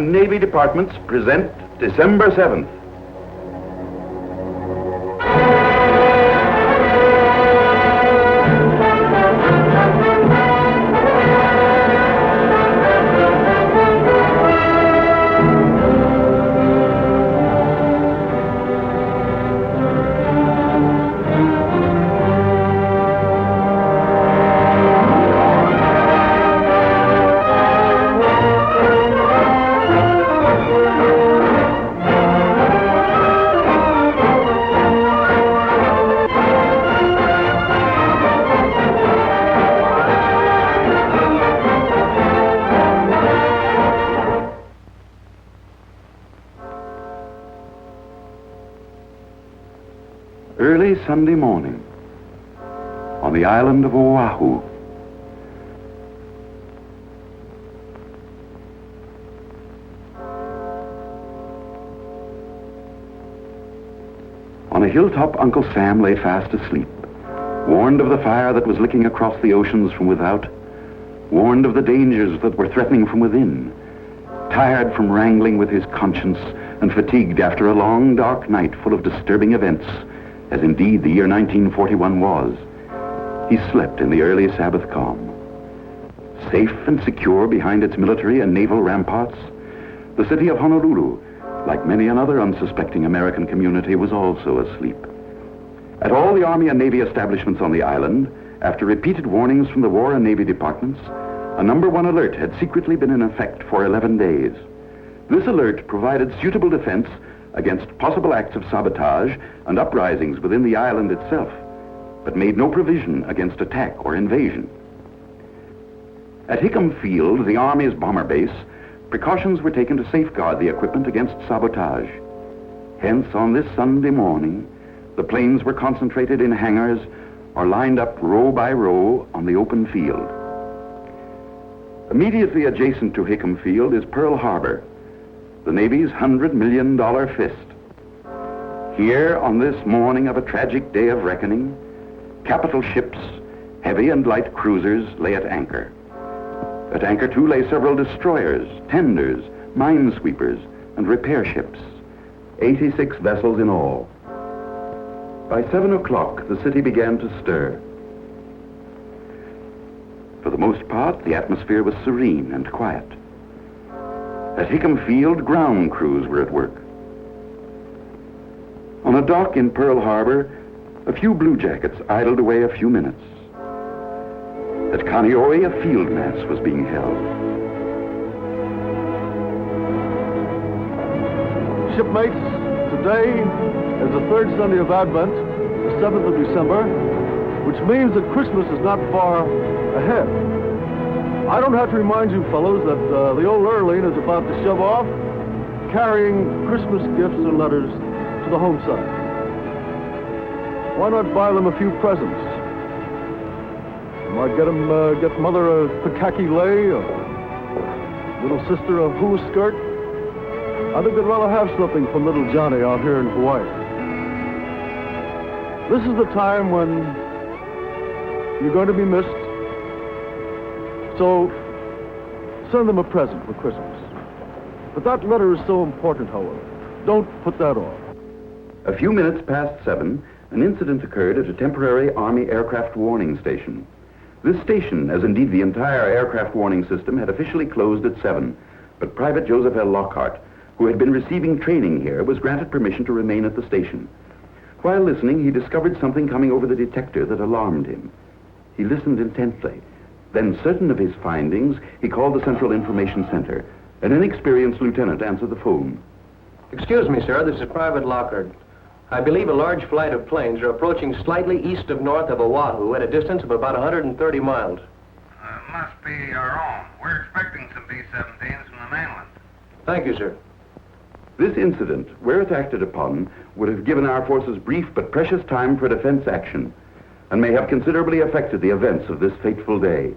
and Navy departments present December 7th. Early Sunday morning on the island of Oahu. On a hilltop, Uncle Sam lay fast asleep, warned of the fire that was licking across the oceans from without, warned of the dangers that were threatening from within, tired from wrangling with his conscience and fatigued after a long, dark night full of disturbing events, as indeed the year 1941 was. He slept in the early Sabbath calm. Safe and secure behind its military and naval ramparts, the city of Honolulu, like many another unsuspecting American community, was also asleep. At all the Army and Navy establishments on the island, after repeated warnings from the War and Navy departments, a number 1 alert had secretly been in effect for 11 days. This alert provided suitable defense against possible acts of sabotage and uprisings within the island itself, but made no provision against attack or invasion. At Hickam Field, the Army's bomber base, precautions were taken to safeguard the equipment against sabotage. Hence, on this Sunday morning, the planes were concentrated in hangars or lined up row by row on the open field. Immediately adjacent to Hickam Field is Pearl Harbor, the Navy's $100 million fist. Here, on this morning of a tragic day of reckoning, capital ships, heavy and light cruisers, lay at anchor. At anchor, too, lay several destroyers, tenders, minesweepers, and repair ships, 86 vessels in all. By 7 o'clock, the city began to stir. For the most part, the atmosphere was serene and quiet. At Hickam Field, ground crews were at work. On a dock in Pearl Harbor, a few bluejackets idled away a few minutes. At Kaneohe, a field mass was being held. Shipmates, today is the third Sunday of Advent, the 7th of December, which means that Christmas is not far ahead. I don't have to remind you fellows that the old Erling is about to shove off, carrying Christmas gifts and letters to the home side. Why not buy them a few presents? You might get mother a Pikaki lei, a little sister a hula skirt. I think they'd rather have something from little Johnny out here in Hawaii. This is the time when you're going to be missed. So, send them a present for Christmas. But that letter is so important, however. Don't put that off. A few minutes past 7, an incident occurred at a temporary Army aircraft warning station. This station, as indeed the entire aircraft warning system, had officially closed at 7, but Private Joseph L. Lockhart, who had been receiving training here, was granted permission to remain at the station. While listening, he discovered something coming over the detector that alarmed him. He listened intently. Then, certain of his findings, he called the Central Information Center. An inexperienced lieutenant answered the phone. Excuse me, sir, this is Private Lockhart. I believe a large flight of planes are approaching slightly east of north of Oahu at a distance of about 130 miles. Must be our own. We're expecting some B-17s from the mainland. Thank you, sir. This incident, where it acted upon, would have given our forces brief but precious time for defense action, and may have considerably affected the events of this fateful day.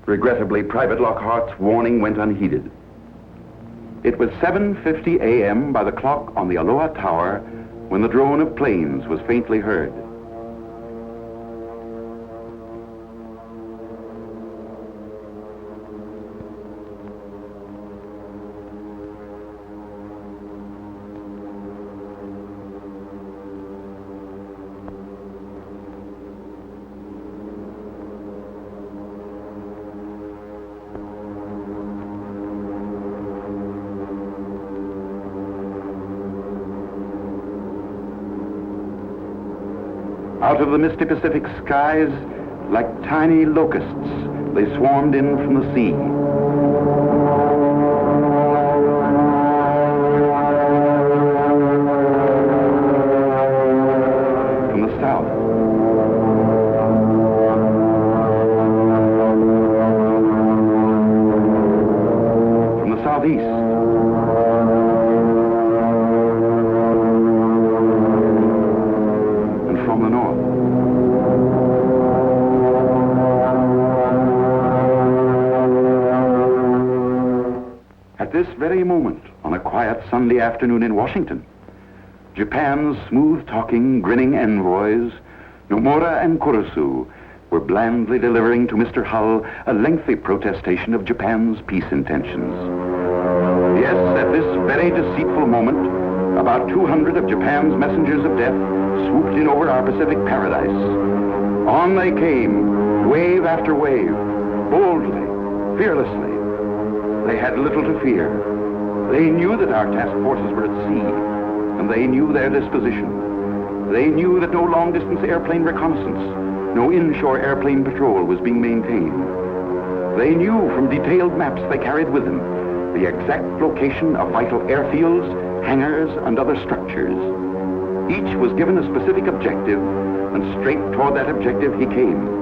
Regrettably, Private Lockhart's warning went unheeded. It was 7:50 a.m. by the clock on the Aloha Tower when the drone of planes was faintly heard. Out of the misty Pacific skies, like tiny locusts, they swarmed in from the sea. From the south. From the southeast. And from the north. At this very moment, on a quiet Sunday afternoon in Washington, Japan's smooth-talking, grinning envoys, Nomura and Kurusu, were blandly delivering to Mr. Hull a lengthy protestation of Japan's peace intentions. Yes, at this very deceitful moment, about 200 of Japan's messengers of death swooped in over our Pacific paradise. On they came, wave after wave, boldly, fearlessly. They had little to fear. They knew that our task forces were at sea, and they knew their disposition. They knew that no long-distance airplane reconnaissance, no inshore airplane patrol was being maintained. They knew from detailed maps they carried with them the exact location of vital airfields, hangars, and other structures. Each was given a specific objective, and straight toward that objective he came.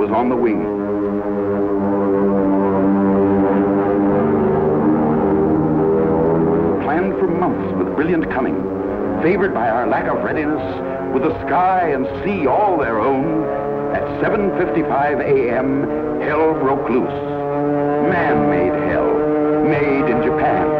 On the wing. Planned for months with brilliant cunning, favored by our lack of readiness, with the sky and sea all their own, at 7:55 a.m., hell broke loose. Man-made hell, made in Japan.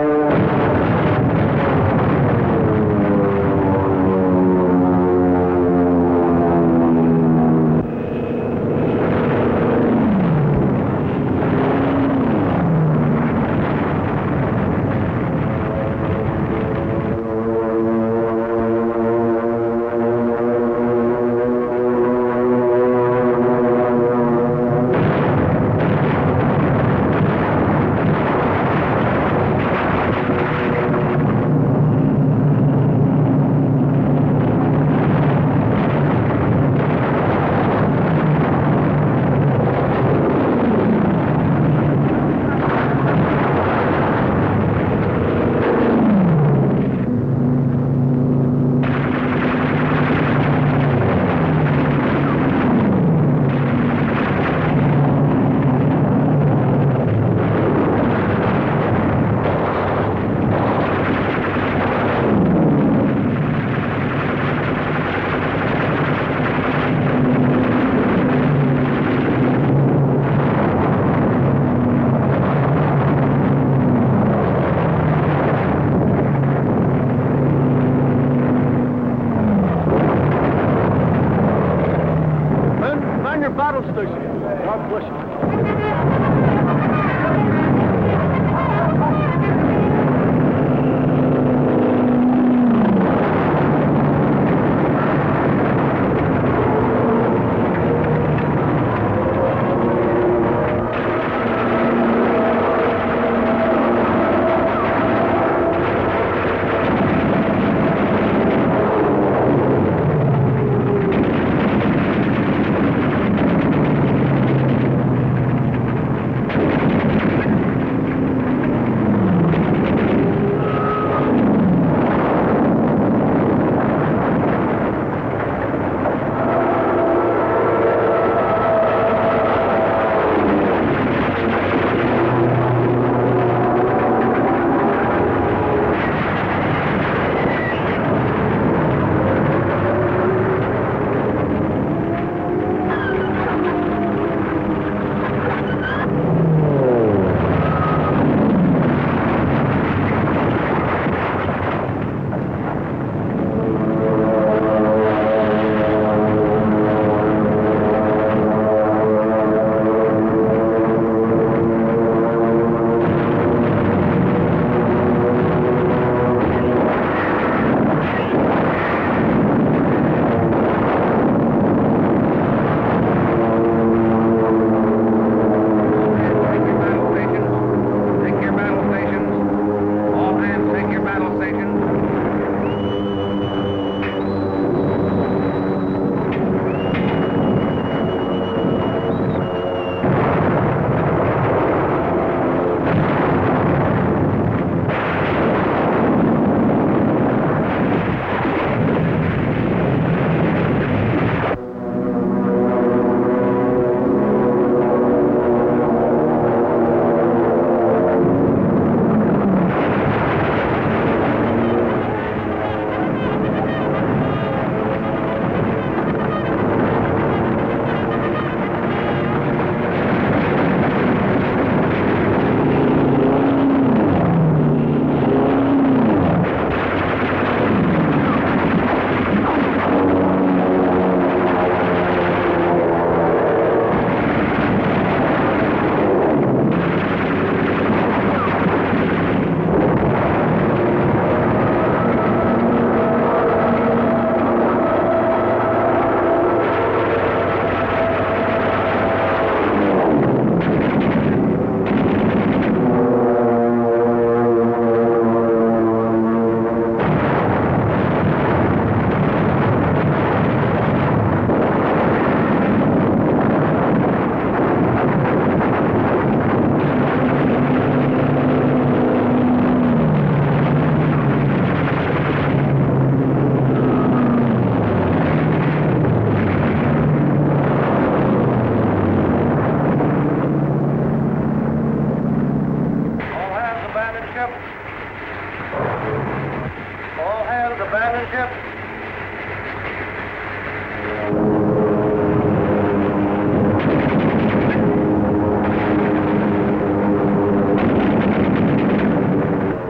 Captain.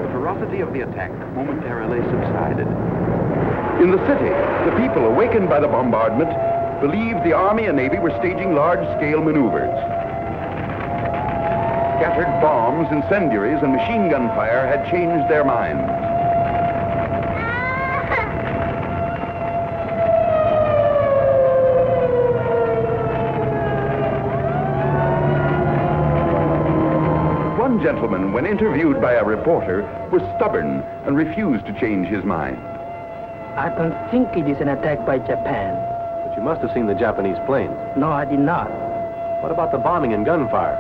The ferocity of the attack momentarily subsided. In the city, the people, awakened by the bombardment, believed the Army and Navy were staging large-scale maneuvers. Scattered bombs, incendiaries, and machine gun fire had changed their minds. One gentleman, when interviewed by a reporter, was stubborn and refused to change his mind. I don't think it is an attack by Japan. But you must have seen the Japanese planes. No, I did not. What about the bombing and gunfire?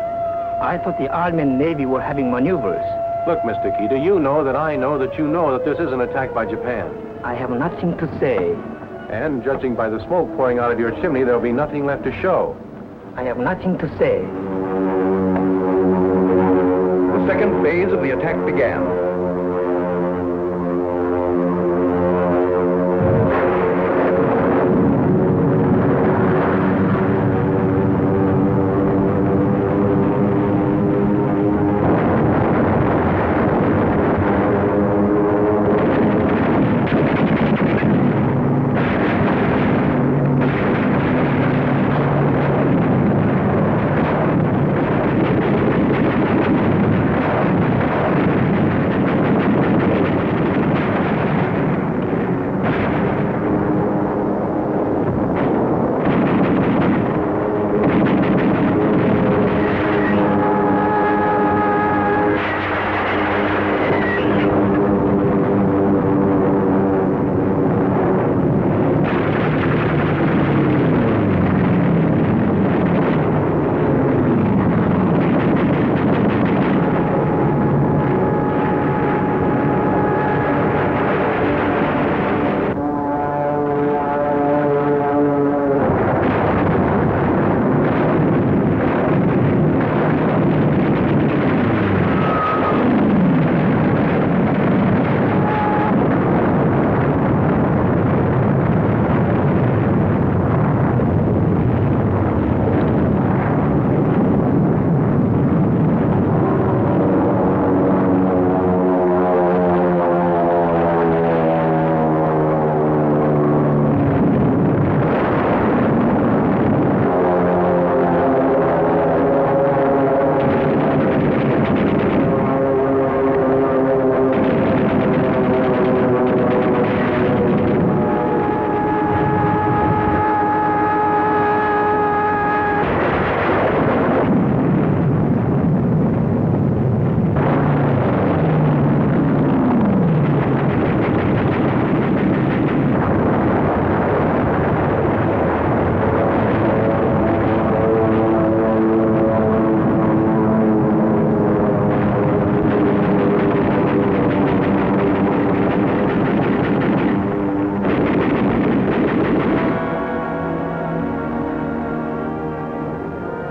I thought the Army and Navy were having maneuvers. Look, Mr. Kita, you know that I know that you know that this is an attack by Japan. I have nothing to say. And judging by the smoke pouring out of your chimney, there'll be nothing left to show. I have nothing to say. The second phase of the attack began.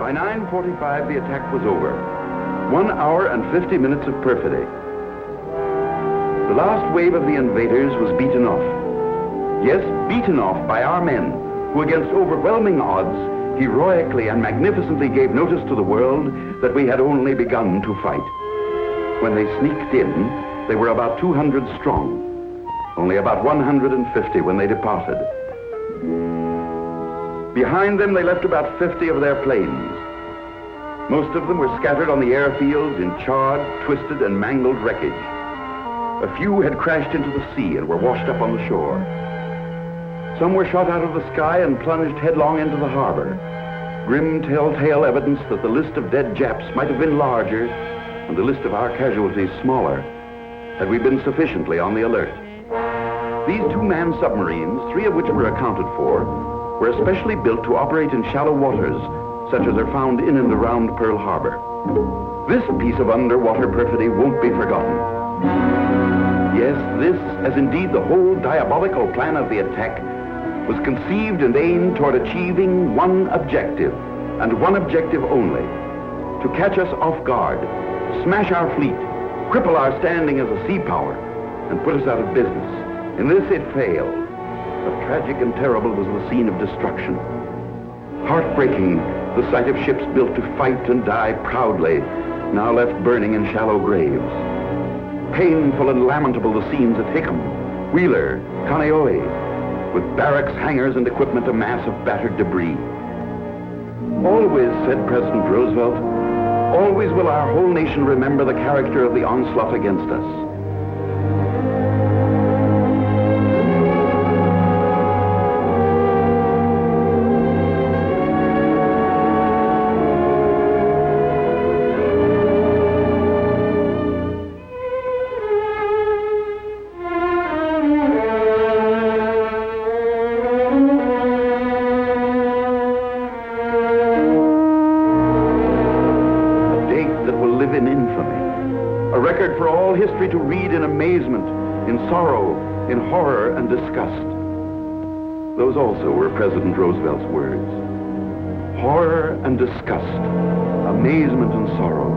By 9:45, the attack was over. 1 hour and 50 minutes of perfidy. The last wave of the invaders was beaten off. Yes, beaten off by our men, who against overwhelming odds, heroically and magnificently gave notice to the world that we had only begun to fight. When they sneaked in, they were about 200 strong. Only about 150 when they departed. Behind them, they left about 50 of their planes. Most of them were scattered on the airfields in charred, twisted, and mangled wreckage. A few had crashed into the sea and were washed up on the shore. Some were shot out of the sky and plunged headlong into the harbor. Grim telltale evidence that the list of dead Japs might have been larger and the list of our casualties smaller had we been sufficiently on the alert. These two-man submarines, 3 of which were accounted for, were especially built to operate in shallow waters, such as are found in and around Pearl Harbor. This piece of underwater perfidy won't be forgotten. Yes, this, as indeed the whole diabolical plan of the attack, was conceived and aimed toward achieving one objective, and one objective only: to catch us off guard, smash our fleet, cripple our standing as a sea power, and put us out of business. In this it failed, but tragic and terrible was the scene of destruction. Heartbreaking, the sight of ships built to fight and die proudly, now left burning in shallow graves. Painful and lamentable the scenes at Hickam, Wheeler, Kaneohe, with barracks, hangars, and equipment a mass of battered debris. Always, said President Roosevelt, always will our whole nation remember the character of the onslaught against us. History to read in amazement, in sorrow, in horror and disgust. Those also were President Roosevelt's words. Horror and disgust, amazement and sorrow.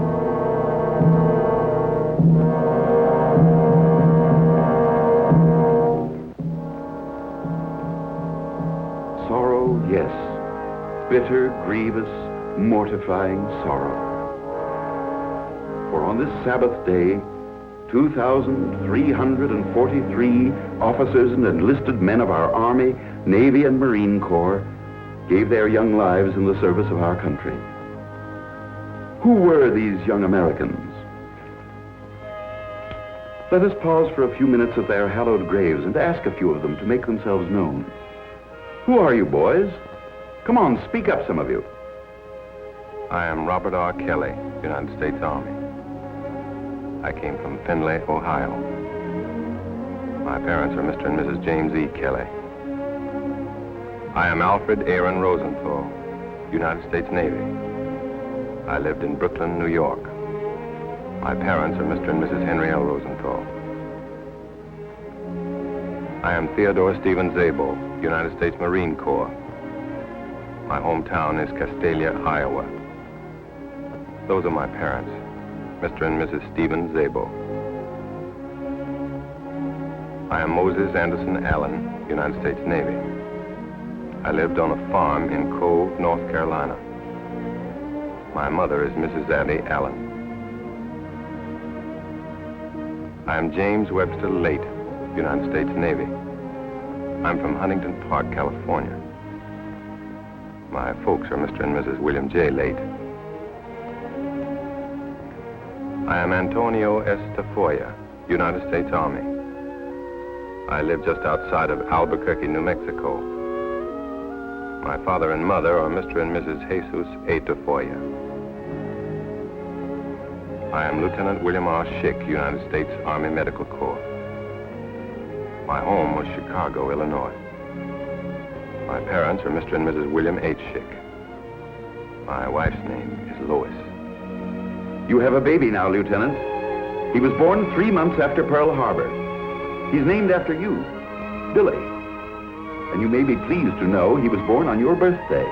Sorrow, yes. Bitter, grievous, mortifying sorrow. For on this Sabbath day, 2,343 officers and enlisted men of our Army, Navy, and Marine Corps gave their young lives in the service of our country. Who were these young Americans? Let us pause for a few minutes at their hallowed graves and ask a few of them to make themselves known. Who are you, boys? Come on, speak up, some of you. I am Robert R. Kelly, United States Army. I came from Findlay, Ohio. My parents are Mr. and Mrs. James E. Kelly. I am Alfred Aaron Rosenthal, United States Navy. I lived in Brooklyn, New York. My parents are Mr. and Mrs. Henry L. Rosenthal. I am Theodore Stephen Zabel, United States Marine Corps. My hometown is Castalia, Iowa. Those are my parents, Mr. and Mrs. Stephen Zabel. I am Moses Anderson Allen, United States Navy. I lived on a farm in Cove, North Carolina. My mother is Mrs. Abby Allen. I am James Webster Late, United States Navy. I'm from Huntington Park, California. My folks are Mr. and Mrs. William J. Late. I am Antonio S. Tafoya, United States Army. I live just outside of Albuquerque, New Mexico. My father and mother are Mr. and Mrs. Jesus A. Tafoya. I am Lieutenant William R. Schick, United States Army Medical Corps. My home was Chicago, Illinois. My parents are Mr. and Mrs. William H. Schick. My wife's name is Lois. You have a baby now, Lieutenant. He was born 3 months after Pearl Harbor. He's named after you, Billy. And you may be pleased to know he was born on your birthday.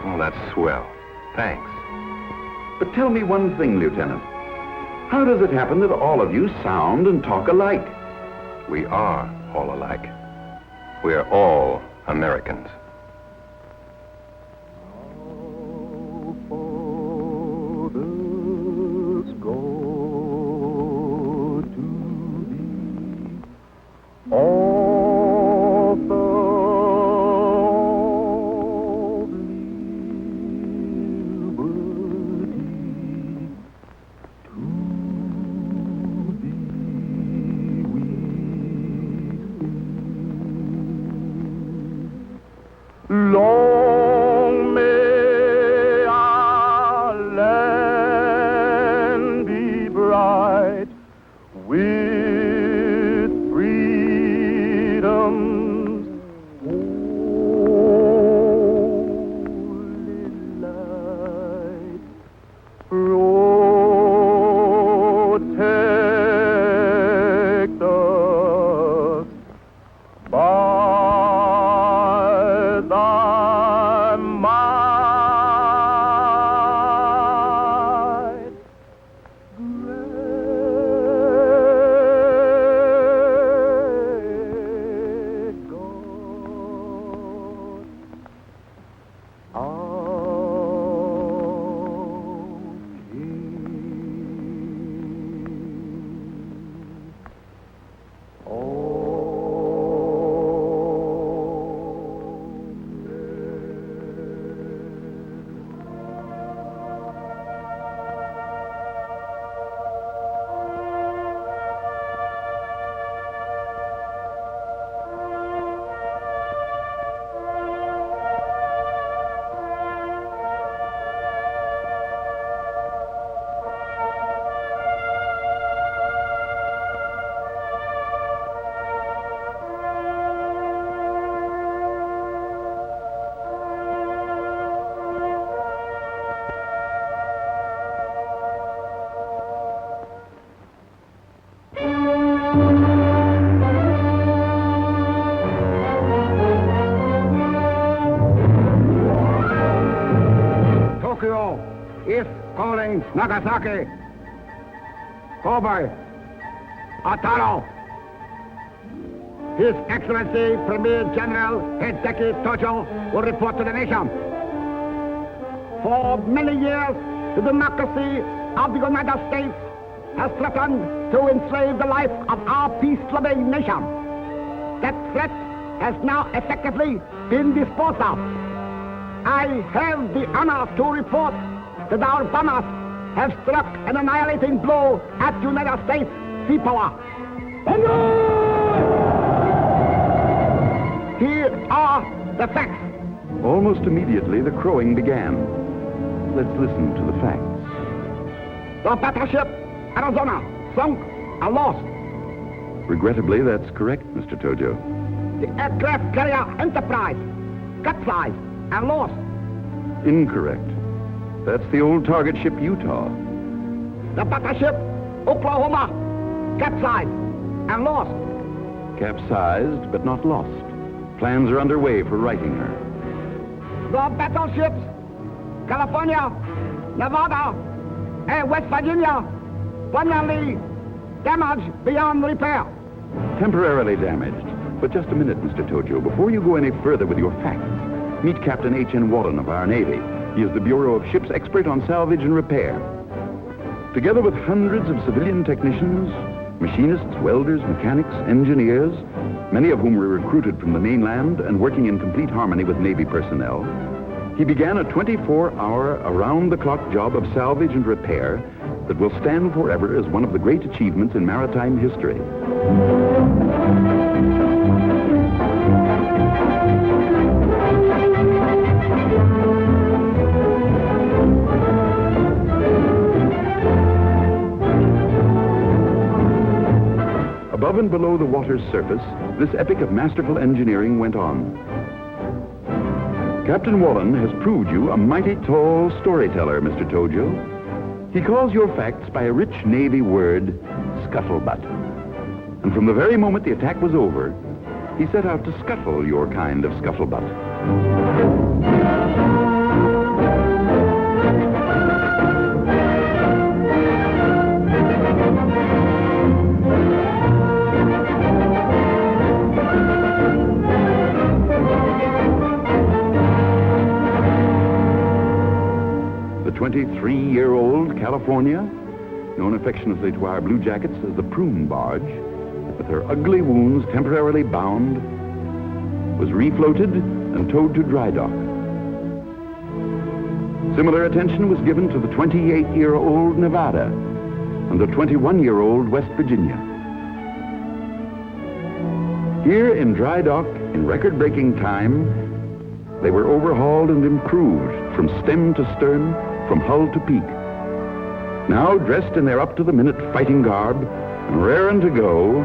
Oh, that's swell. Thanks. But tell me one thing, Lieutenant. How does it happen that all of you sound and talk alike? We are all alike. We are all Americans. Long may our land be bright with freedom's holy light. Protect us by thy might. Great Nagasaki, Kobe, Otaru. His Excellency Premier General Hideki Tojo will report to the nation. For many years, the democracy of the United States has threatened to enslave the life of our peace-loving nation. That threat has now effectively been disposed of. I have the honor to report that our bombers have struck an annihilating blow at United States sea power. Here are the facts. Almost immediately, the crowing began. Let's listen to the facts. The battleship Arizona sunk and lost. Regrettably, that's correct, Mr. Tojo. The aircraft carrier Enterprise capsized and lost. Incorrect. That's the old target ship Utah. The battleship Oklahoma capsized and lost. Capsized, but not lost. Plans are underway for righting her. The battleships California, Nevada, and West Virginia permanently damaged beyond repair. Temporarily damaged. But just a minute, Mr. Tojo. Before you go any further with your facts, meet Captain H.N. Walton of our Navy. He is the Bureau of Ships expert on salvage and repair. Together with hundreds of civilian technicians, machinists, welders, mechanics, engineers, many of whom were recruited from the mainland and working in complete harmony with Navy personnel, he began a 24-hour, around-the-clock job of salvage and repair that will stand forever as one of the great achievements in maritime history. Above and below the water's surface, this epic of masterful engineering went on. Captain Wallen has proved you a mighty tall storyteller, Mr. Tojo. He calls your facts by a rich Navy word, scuttlebutt. And from the very moment the attack was over, he set out to scuttle your kind of scuttlebutt. The 23-year-old California, known affectionately to our blue jackets as the prune barge, with her ugly wounds temporarily bound, was refloated and towed to dry dock. Similar attention was given to the 28-year-old Nevada and the 21-year-old West Virginia. Here in dry dock, in record-breaking time, they were overhauled and improved from stem to stern, from hull to peak. Now dressed in their up-to-the-minute fighting garb and raring to go,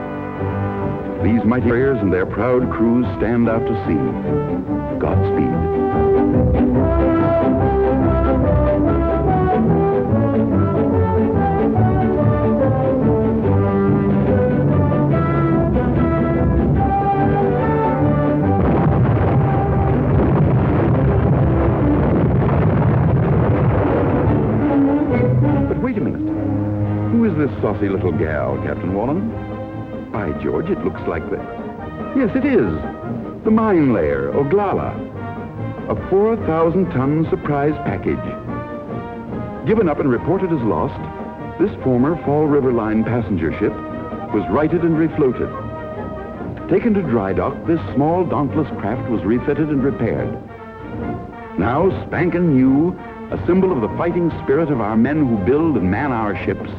these mighty warriors and their proud crews stand out to sea. Godspeed. But wait a minute. Who is this saucy little gal, Captain Wallen? By George, it looks like the... Yes, it is. The mine layer, Oglala. A 4,000-ton surprise package. Given up and reported as lost, this former Fall River Line passenger ship was righted and refloated. Taken to dry dock, this small, dauntless craft was refitted and repaired. Now, spankin' new, a symbol of the fighting spirit of our men who build and man our ships,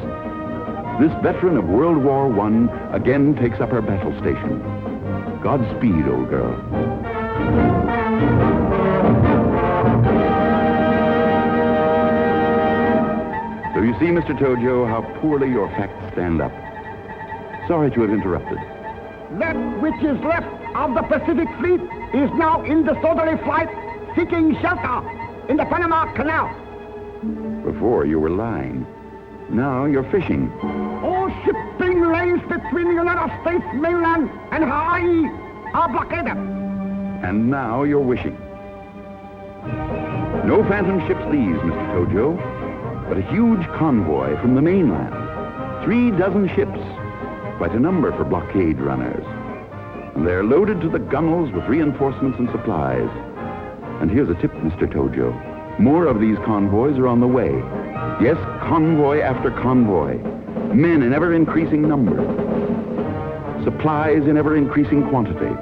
this veteran of World War I again takes up her battle station. Godspeed, old girl. So you see, Mr. Tojo, how poorly your facts stand up. Sorry to have interrupted. That which is left of the Pacific Fleet is now in disorderly flight, seeking shelter in the Panama Canal. Before you were lying. Now you're fishing. All shipping lanes between the United States mainland and Hawaii are blockaded. And now you're wishing. No phantom ships these, Mr. Tojo. but a huge convoy from the mainland. 36 ships, quite a number for blockade runners. And they're loaded to the gunwales with reinforcements and supplies. And here's a tip, Mr. Tojo. More of these convoys are on the way. Yes, convoy after convoy. Men in ever-increasing number. Supplies in ever-increasing quantity.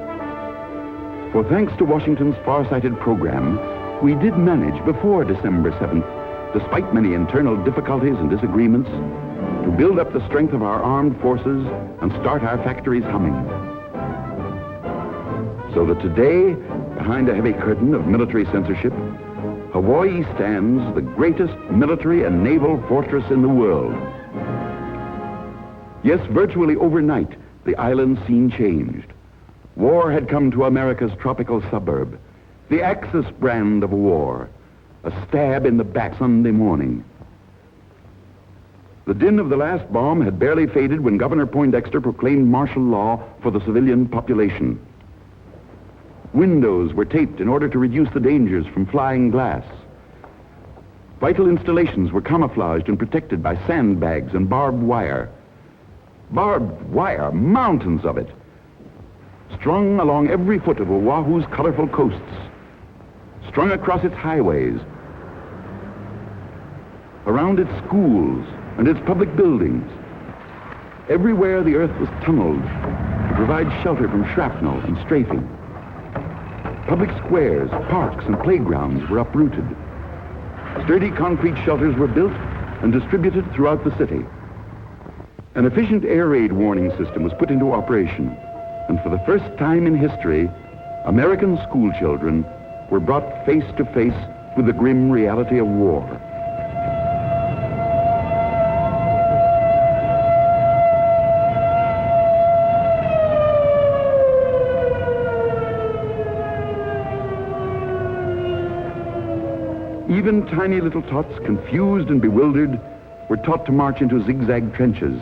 For thanks to Washington's far-sighted program, we did manage before December 7th, despite many internal difficulties and disagreements, to build up the strength of our armed forces and start our factories humming. So that today, behind a heavy curtain of military censorship, Hawaii stands the greatest military and naval fortress in the world. Yes, virtually overnight, the island scene changed. War had come to America's tropical suburb. The Axis brand of war. A stab in the back Sunday morning. The din of the last bomb had barely faded when Governor Poindexter proclaimed martial law for the civilian population. Windows were taped in order to reduce the dangers from flying glass. Vital installations were camouflaged and protected by sandbags and barbed wire. Barbed wire, mountains of it, strung along every foot of Oahu's colorful coasts, strung across its highways, around its schools and its public buildings. Everywhere the earth was tunneled to provide shelter from shrapnel and strafing. Public squares, parks, and playgrounds were uprooted. Sturdy concrete shelters were built and distributed throughout the city. An efficient air raid warning system was put into operation, and for the first time in history, American school children were brought face to face with the grim reality of war. Even tiny little tots, confused and bewildered, were taught to march into zigzag trenches.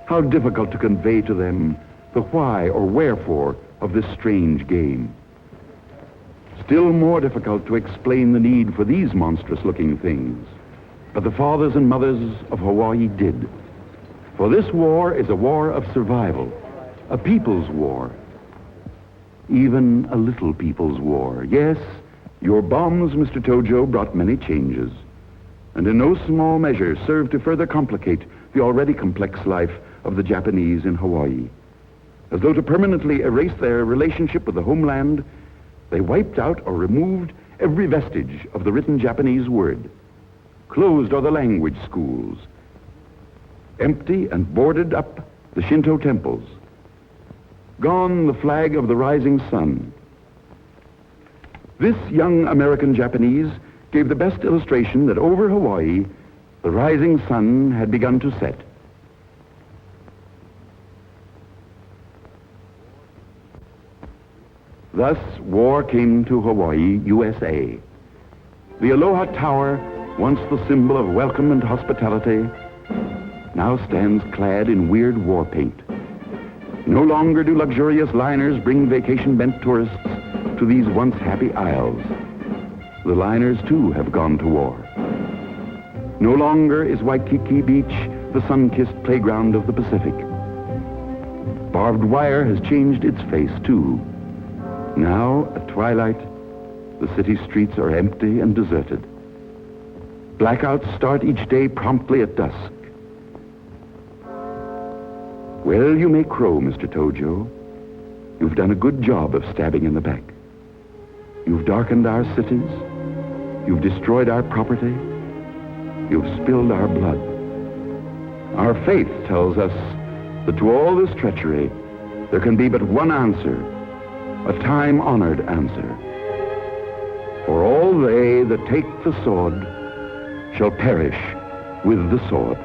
How difficult to convey to them the why or wherefore of this strange game. Still more difficult to explain the need for these monstrous-looking things. But the fathers and mothers of Hawaii did. For this war is a war of survival, a people's war. Even a little people's war. Yes, your bombs, Mr. Tojo, brought many changes, and in no small measure served to further complicate the already complex life of the Japanese in Hawaii. As though to permanently erase their relationship with the homeland, they wiped out or removed every vestige of the written Japanese word. Closed are the language schools. Empty and boarded up the Shinto temples. Gone the flag of the rising sun. This young American Japanese gave the best illustration that over Hawaii, the rising sun had begun to set. Thus, war came to Hawaii, USA. The Aloha Tower, once the symbol of welcome and hospitality, now stands clad in weird war paint. No longer do luxurious liners bring vacation-bent tourists to these once happy isles. The liners, too, have gone to war. No longer is Waikiki Beach the sun-kissed playground of the Pacific. Barbed wire has changed its face, too. Now, at twilight, the city streets are empty and deserted. Blackouts start each day promptly at dusk. Well, you may crow, Mr. Tojo. You've done a good job of stabbing in the back. You've darkened our cities. You've destroyed our property. You've spilled our blood. Our faith tells us that to all this treachery, there can be but one answer, a time-honored answer. For all they that take the sword shall perish with the sword.